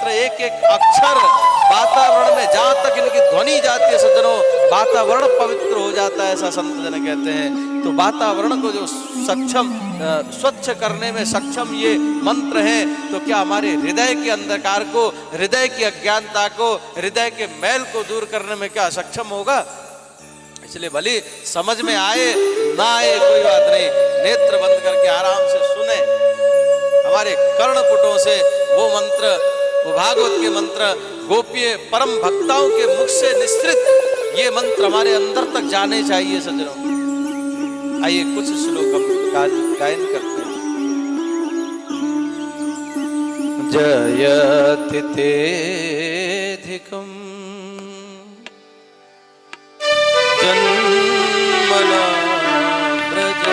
मंत्र एक एक अक्षर वातावरण में जहां तक इनकी ध्वनि जाती है सज्जनों, वातावरण पवित्र हो जाता है, ऐसा संत जन कहते हैं। तो वातावरण को जो सक्षम स्वच्छ करने में सक्षम ये मंत्र हैं, तो क्या हमारे हृदय के अंधकार को, हृदय की अज्ञानता को, हृदय के मैल को दूर करने में क्या सक्षम होगा? इसलिए भले समझ में आए ना आए कोई बात नहीं, नेत्र बंद करके आराम से सुने, हमारे कर्णपुटों से वो मंत्र, वो भागवत के मंत्र, गोपीय परम भक्ताओं के मुख से निश्रित ये मंत्र हमारे अंदर तक जाने चाहिए सज्जनों। आइए कुछ श्लोक हम गायन करते हैं। जयति तेधिकम् जन्मना व्रज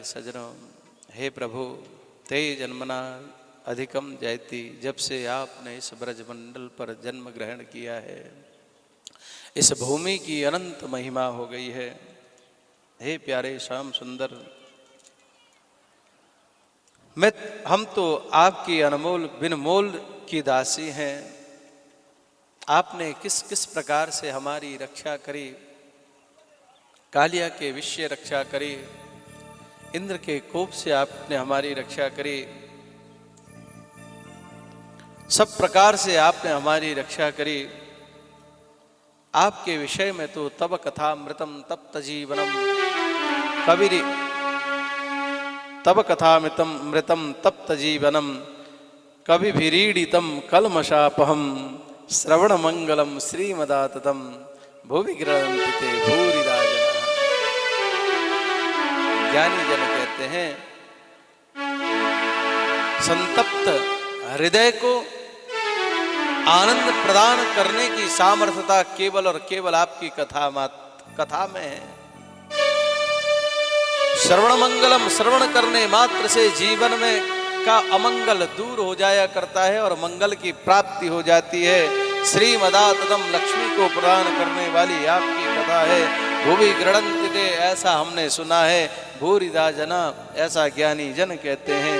सजनों, हे प्रभु ते जन्मना अधिकम जयति, जब से आपने इस ब्रजमंडल पर जन्म ग्रहण किया है, इस भूमि की अनंत महिमा हो गई है। हे प्यारे श्याम सुंदर, हम तो आपकी अनमोल बिन मोल की दासी हैं। आपने किस किस प्रकार से हमारी रक्षा करी। कालिया के विष से रक्षा करी, इंद्र के कोप से आपने हमारी रक्षा करी, सब प्रकार से आपने हमारी रक्षा करी। आपके विषय में तो तब कथामृतम तप्त जीवनम कबीर, तब कथामृतम मृतम तप्त जीवनम कवि भिरीडितम कलमशापहम श्रवण मंगलम श्रीमदाततम भुवि गृह्णन्ति ते भूरिदा जनाः। ज्ञानी जन कहते हैं संतप्त हृदय को आनंद प्रदान करने की सामर्थ्यता केवल और केवल आपकी कथा में है। श्रवण मंगलम, श्रवण करने मात्र से जीवन में का अमंगल दूर हो जाया करता है और मंगल की प्राप्ति हो जाती है। श्रीमदाततम, लक्ष्मी को प्रदान करने वाली आपकी कथा है। भुवि गृह्णन्ति ते, ऐसा हमने सुना है। भूरिदा जना, ऐसा ज्ञानी जन कहते हैं।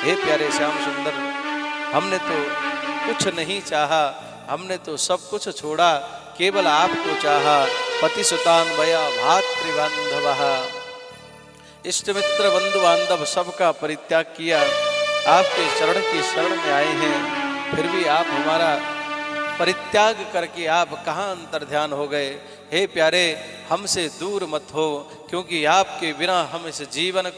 हे प्यारे श्याम सुंदर, हमने तो कुछ नहीं चाहा, हमने तो सब कुछ छोड़ा, केवल आपको चाहा। पतिसुतान वया भातृबांधवः, इष्ट मित्र बंधु बांधव सबका परित्याग किया, आपके शरण की शरण में आए हैं। फिर भी आप हमारा परित्याग करके आप कहाँ अंतर्ध्यान हो गए। हे प्यारे, हमसे दूर मत हो, क्योंकि आपके बिना हम इस जीवन,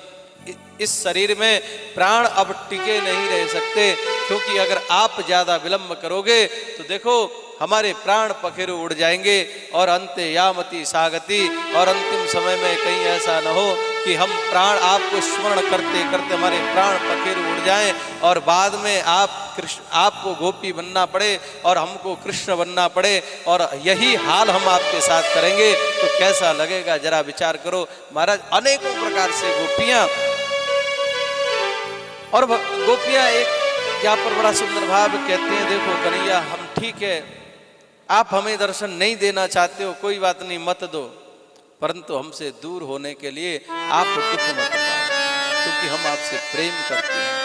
इस शरीर में प्राण अब टिके नहीं रह सकते। क्योंकि अगर आप ज्यादा विलंब करोगे तो देखो हमारे प्राण पखेरु उड़ जाएंगे और अंते यामति सागति, और अंतिम समय में कहीं ऐसा न हो कि हम प्राण आपको स्मरण करते करते हमारे प्राण पखेरु उड़ जाएं और बाद में आपको गोपी बनना पड़े और हमको कृष्ण बनना पड़े, और यही हाल हम आपके साथ करेंगे तो कैसा लगेगा, जरा विचार करो। महाराज, अनेकों प्रकार से गोपियां, और गोपियां एक यहाँ पर बड़ा सुंदर भाव कहते हैं, देखो कन्हैया, हम ठीक है, आप हमें दर्शन नहीं देना चाहते हो, कोई बात नहीं, मत दो, परंतु हमसे दूर होने के लिए आप दुख मत पाओ, क्योंकि हम आपसे प्रेम करते हैं।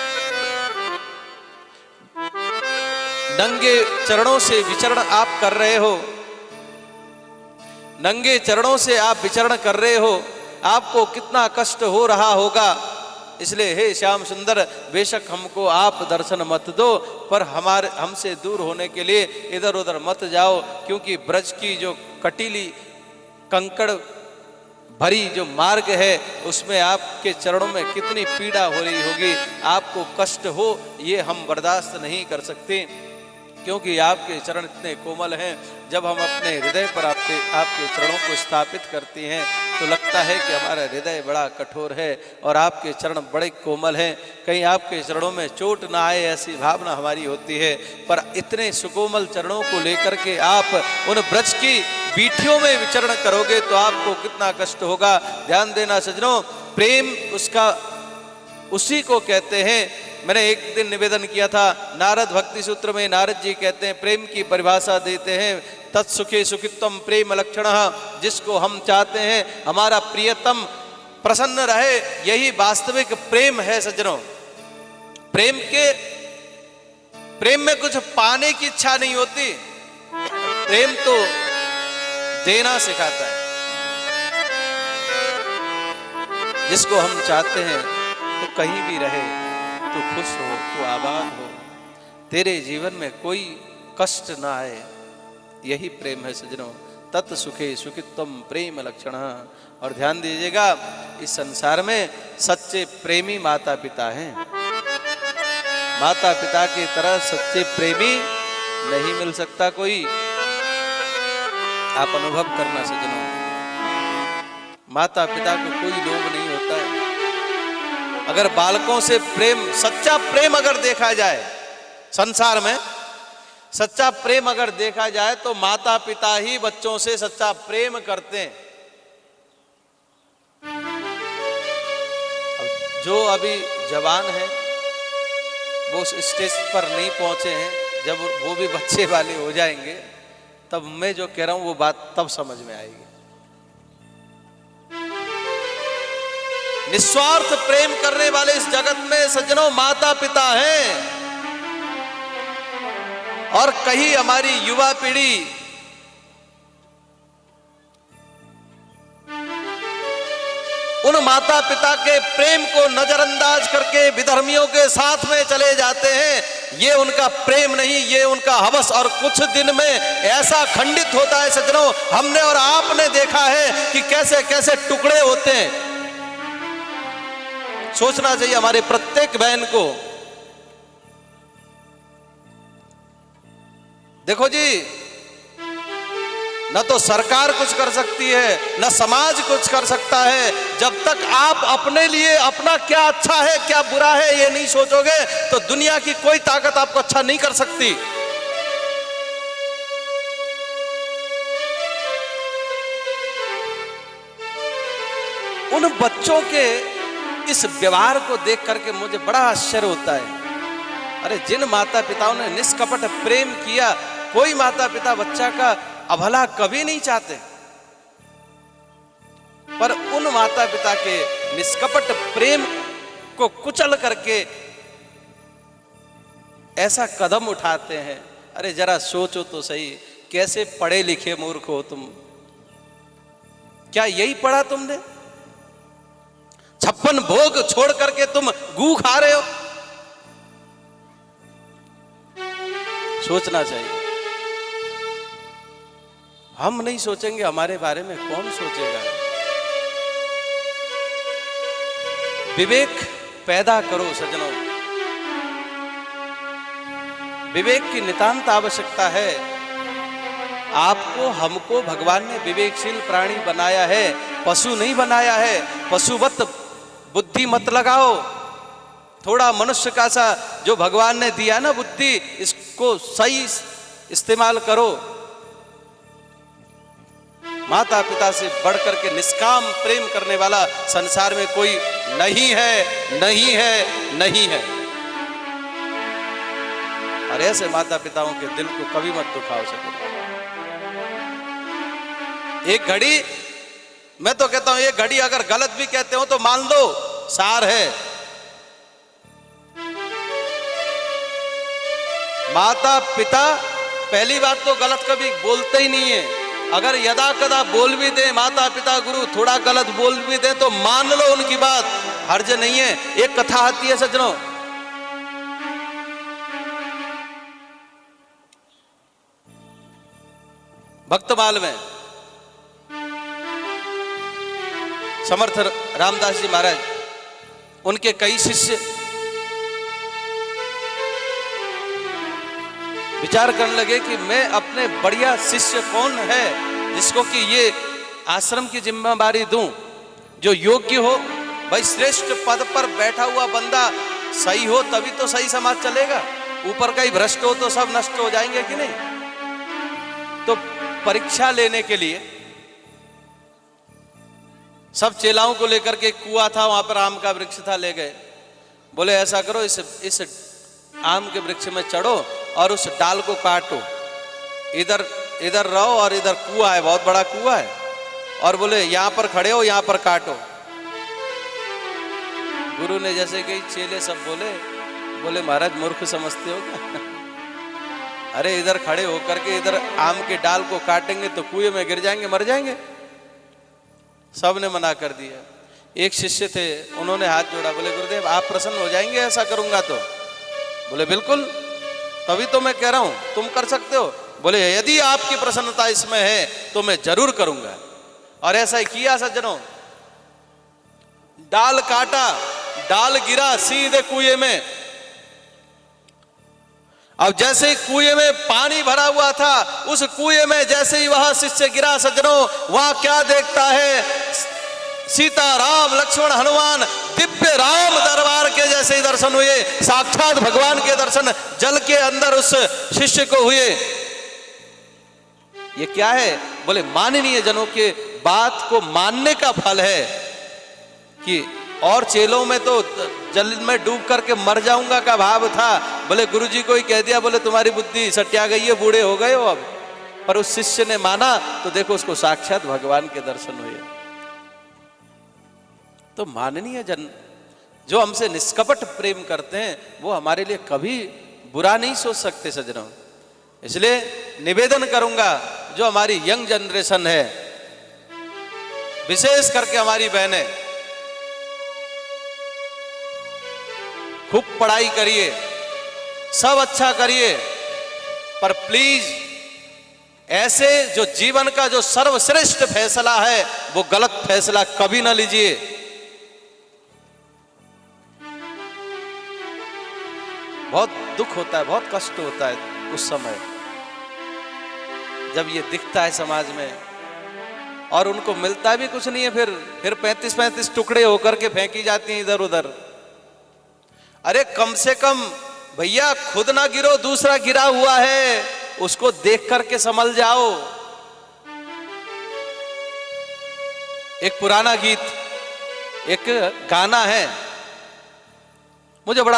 नंगे चरणों से विचरण आप कर रहे हो, नंगे चरणों से आप विचरण कर रहे हो, आपको कितना कष्ट हो रहा होगा। इसलिए हे श्याम सुंदर, बेशक हमको आप दर्शन मत दो, पर हमसे दूर होने के लिए इधर उधर मत जाओ, क्योंकि ब्रज की जो कटीली कंकड़ भरी जो मार्ग है उसमें आपके चरणों में कितनी पीड़ा हो रही होगी, आपको कष्ट हो, ये हम बर्दाश्त नहीं कर सकते, क्योंकि आपके चरण इतने कोमल हैं। जब हम अपने हृदय पर आपके चरणों को स्थापित करते हैं तो लगता है कि हमारा हृदय बड़ा कठोर है और आपके चरण बड़े कोमल हैं, कहीं आपके चरणों में चोट ना आए ऐसी भावना हमारी होती है। पर इतने सुकोमल चरणों को लेकर के आप उन ब्रज की बीठियों में विचरण करोगे तो आपको कितना कष्ट होगा। ध्यान देना सज्जनों, प्रेम उसी को कहते हैं। मैंने एक दिन निवेदन किया था, नारद भक्ति सूत्र में नारद जी कहते हैं, प्रेम की परिभाषा देते हैं, तत्सुखे सुखित्वम प्रेम लक्षणः, जिसको हम चाहते हैं हमारा प्रियतम प्रसन्न रहे, यही वास्तविक प्रेम है सज्जनों। प्रेम में कुछ पाने की इच्छा नहीं होती, प्रेम तो देना सिखाता है। जिसको हम चाहते हैं तो कहीं भी रहे, तू खुश हो, तू आबाद हो, तेरे जीवन में कोई कष्ट ना आए, यही प्रेम है सज्जनों। तत् सुखे सुखित्वम प्रेम लक्षणः। और ध्यान दीजिएगा, इस संसार में सच्चे प्रेमी माता पिता हैं। माता पिता की तरह सच्चे प्रेमी नहीं मिल सकता कोई। आप अनुभव करना सज्जनों, माता पिता को कोई लोभ नहीं होता है। अगर बालकों से प्रेम, सच्चा प्रेम अगर देखा जाए, संसार में सच्चा प्रेम अगर देखा जाए तो माता पिता ही बच्चों से सच्चा प्रेम करते हैं। जो अभी जवान है वो उस स्टेज पर नहीं पहुंचे हैं, जब वो भी बच्चे वाले हो जाएंगे तब मैं जो कह रहा हूं वो बात तब समझ में आएगी। निस्वार्थ प्रेम करने वाले इस जगत में सज्जनों माता पिता हैं। और कहीं हमारी युवा पीढ़ी उन माता पिता के प्रेम को नजरअंदाज करके विधर्मियों के साथ में चले जाते हैं। ये उनका प्रेम नहीं, ये उनका हवस, और कुछ दिन में ऐसा खंडित होता है सज्जनों। हमने और आपने देखा है कि कैसे कैसे टुकड़े होते हैं। सोचना चाहिए हमारे प्रत्येक बहन को। देखो जी, न तो सरकार कुछ कर सकती है, न समाज कुछ कर सकता है। जब तक आप अपने लिए अपना क्या अच्छा है क्या बुरा है ये नहीं सोचोगे, तो दुनिया की कोई ताकत आपको अच्छा नहीं कर सकती। उन बच्चों के इस व्यवहार को देख करके मुझे बड़ा आश्चर्य होता है। अरे जिन माता पिताओं ने निष्कपट प्रेम किया, कोई माता पिता बच्चा का अभला कभी नहीं चाहते, पर उन माता पिता के निष्कपट प्रेम को कुचल करके ऐसा कदम उठाते हैं। अरे जरा सोचो तो सही, कैसे पढ़े लिखे मूर्ख हो तुम। क्या यही पढ़ा तुमने? 56 भोग छोड़ करके तुम गू खा रहे हो। सोचना चाहिए। हम नहीं सोचेंगे, हमारे बारे में कौन सोचेगा? विवेक पैदा करो सज्जनों। विवेक की नितांत आवश्यकता है। आपको हमको भगवान ने विवेकशील प्राणी बनाया है, पशु नहीं बनाया है। पशुवत बुद्धि मत लगाओ। थोड़ा मनुष्य का सा जो भगवान ने दिया ना बुद्धि, इसको सही इस्तेमाल करो। माता पिता से बढ़कर के निष्काम प्रेम करने वाला संसार में कोई नहीं है, नहीं है, नहीं है। और ऐसे माता पिताओं के दिल को कभी मत दुखाओ सके। एक घड़ी, मैं तो कहता हूं एक घड़ी अगर गलत भी कहते हो तो मान दो, सार है। माता पिता पहली बात तो गलत कभी बोलते ही नहीं है। अगर यदा कदा बोल भी दे, माता पिता गुरु थोड़ा गलत बोल भी दे तो मान लो उनकी बात, हर्ज नहीं है। एक कथा आती है सज्जनों, भक्तमाल में समर्थ रामदास जी महाराज, उनके कई शिष्य विचार करने लगे कि मैं अपने बढ़िया शिष्य कौन है जिसको कि ये आश्रम की जिम्मेदारी दूं, जो योग्य हो। भाई श्रेष्ठ पद पर बैठा हुआ बंदा सही हो तभी तो सही समाज चलेगा। ऊपर का ही भ्रष्ट हो तो सब नष्ट हो जाएंगे कि नहीं। तो परीक्षा लेने के लिए सब चेलाओं को लेकर के कुआं था, वहां पर आम का वृक्ष था, ले गए। बोले ऐसा करो, इस आम के वृक्ष में चढ़ो और उस डाल को काटो। इधर इधर रहो और इधर कुआं है, बहुत बड़ा कुआं है, और बोले यहां पर खड़े हो, यहां पर काटो। गुरु ने जैसे कही, चेले सब बोले महाराज मूर्ख समझते हो क्या? अरे इधर खड़े होकर के इधर आम के डाल को काटेंगे तो कुएं में गिर जाएंगे, मर जाएंगे। सब ने मना कर दिया। एक शिष्य थे, उन्होंने हाथ जोड़ा, बोले गुरुदेव आप प्रसन्न हो जाएंगे ऐसा करूंगा तो? बोले बिल्कुल, तभी तो मैं कह रहा हूं तुम कर सकते हो। बोले यदि आपकी प्रसन्नता इसमें है तो मैं जरूर करूंगा। और ऐसा ही किया सज्जनों। डाल काटा, डाल गिरा सीधे कुएं में। अब जैसे ही कुएं में पानी भरा हुआ था, उस कुएं में जैसे ही वह शिष्य गिरा सज्जनों, वहां क्या देखता है? सीता राम लक्ष्मण हनुमान दिव्य राम दरबार के जैसे ही दर्शन हुए। साक्षात भगवान के दर्शन जल के अंदर उस शिष्य को हुए। ये क्या है? बोले माननीय जनों के बात को मानने का फल है। कि और चेलों में तो जल में डूब करके मर जाऊंगा का भाव था। बोले गुरुजी को ही कह दिया, बोले तुम्हारी बुद्धि सटिया गई है, बूढ़े हो गए हो अब। पर उस शिष्य ने माना तो देखो उसको साक्षात भगवान के दर्शन हुए। तो माननीय जन जो हमसे निष्कपट प्रेम करते हैं वो हमारे लिए कभी बुरा नहीं सोच सकते सज्जनों। इसलिए निवेदन करूंगा जो हमारी यंग जनरेशन है, विशेष करके हमारी बहनें, खूब पढ़ाई करिए, सब अच्छा करिए, पर प्लीज ऐसे जो जीवन का जो सर्वश्रेष्ठ फैसला है वो गलत फैसला कभी ना लीजिए। बहुत दुख होता है, बहुत कष्ट होता है उस समय जब ये दिखता है समाज में और उनको मिलता भी कुछ नहीं है, फिर 35-35 टुकड़े होकर के फेंकी जाती हैं इधर उधर। अरे कम से कम भैया खुद ना गिरो, दूसरा गिरा हुआ है उसको देख करके संभल जाओ। एक पुराना गीत, एक गाना है, मुझे बड़ा